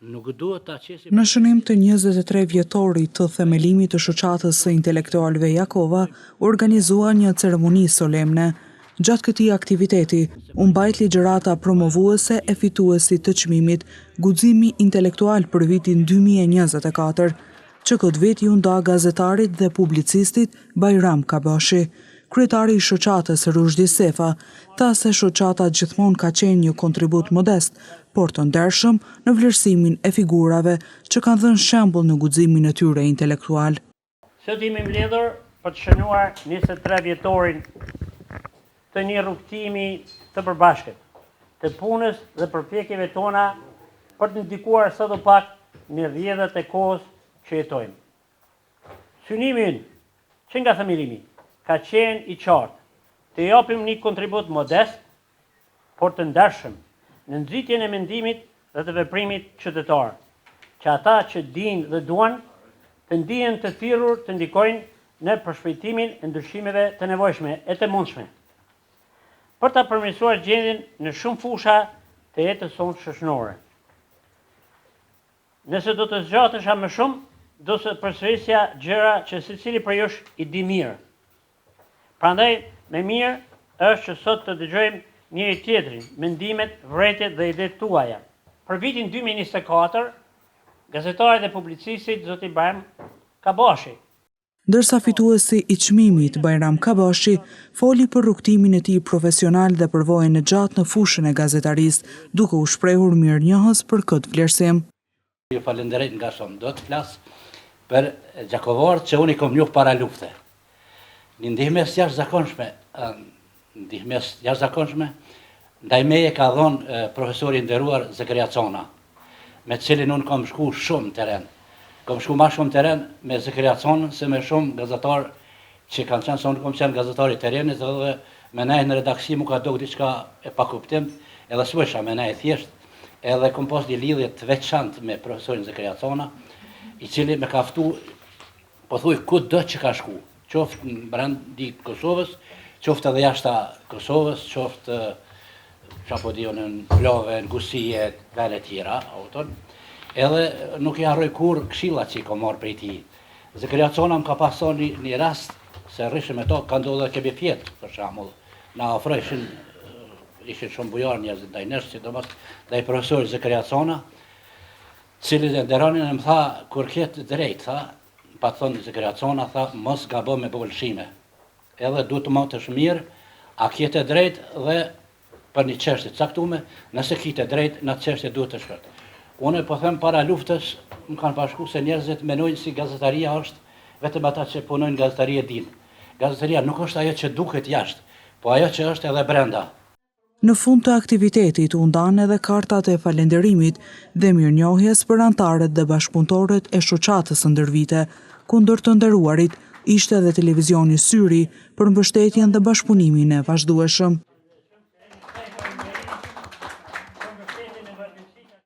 Në shënim të 23 vjetorit të themelimit të shoqatës së intelektualëve Jakova, organizua një ceremoni solemne. Gjatë këtij aktiviteti, u mbajt ligjërata promovuese e fituesit të çmimit Guximi intelektual për vitin 2024, që këtë vit ju nda gazetarit dhe publicistit Bajram Kabashi. Kryetari i shoqatës Rushdi Sefa tha se shoqata gjithmonë ka qenë një kontribut modest, por të ndershëm në vlerësimin e figurave që kanë dhënë shembull në guximin e tyre intelektual. Sot jemi mbledhur për të shënuar 23 vjetorin të një rrugtimi të përbashkët, të punës dhe përpjekjeve tona për të ndikuar sadopak në rrjedhët e kohës që jetojmë. Synimi ynë, që nga themelimi, ka qenë i qartë, të japim një kontribut modest, por të ndershëm, në nxitjen e mendimit dhe të veprimit qytetar, që ata që dinë dhe duan, të ndihen të thirrur të ndikojnë në përshpejtimin e ndryshimeve të nevojshme e të mundshme, për ta përmirësuar gjendjen në shumë fusha të jetës sonë shoqërore. Nëse do të zgjatesha më shumë, do të përsërisja gjëra që secili prej jush i di mirë. Prandaj, më mirë është që sot të dëgjojmë njëri tjetrin, mendimet, vërejtjet dhe idetë tuaja. Për vitin 2024, gazetari dhe publicisti zoti Bajram Kabashi. Ndërsa fituesi i çmimit Bajram Kabashi foli për rrugtimin e tij profesional dhe përvojën e gjatë në fushën e gazetarisë, duke u shprehur mirënjohës për këtë vlerësim. Ju falenderoj nga shumë, do të flas për Gjakovarët që unë i kom njohur para lufte. Një ndihmes jashtëzakonshme, ndaj meje ka dhënë profesori i nderuar Zakaria Cona, me cilin unë kam shku shumë teren. Kam shku ma shumë teren me Zakaria Conën se me shumë gazetar që kanë qenë, se unë kam qenë gazetar i terenit dhe me nej në redaksi mu ka dogë diçka e pakuptim, edhe s'vësha me nej thjesht, edhe kom pas një lidhje të veçantë me profesorin Zakaria Cona, i cili me ka ftu, po thuj, kudo që ka shku, qoftë në brendi Kosovës, qoftë edhe jashta Kosovës, qoftë në Plove, në Gusije, vele tjera, edhe nuk i harroj kur këshillat që i ka marrë prej tij. Zakaria Cona më ka pasur një rast, se rrishim e to, ka ndodhur kemi fjetë, për shembull, na ofrojshin, ishin shumë bujar njerëz ndaj nesh, sidomos ndaj profesorit Zakaria Cona, cili e nderonin e më tha, kur ketë drejt, tha, pa thonë Zakaria Cona, tha, mos gabo me bëllshime. Edhe duhet të motesh mirë, a kete drejt dhe për një çështje të caktuar, nëse kete drejt, në atë çështje duhet të shkoj. Unë po them para luftës, më kanë bashku se njerëzit menojnë si gazetaria është vetëm ata që punojnë gazetari e dinë. Gazetaria nuk është ajo që duket jashtë, po ajo që është edhe brenda. Në fund të aktivitetit u ndanë edhe kartat e falënderimit dhe mirënjohjes për anëtarët dhe bashkëpunëtorët e shoqatës së ndërvite, kundër të nderuarit ishte edhe televizioni Syri për mbështetjen dhe bashkëpunimin e vazhdueshëm.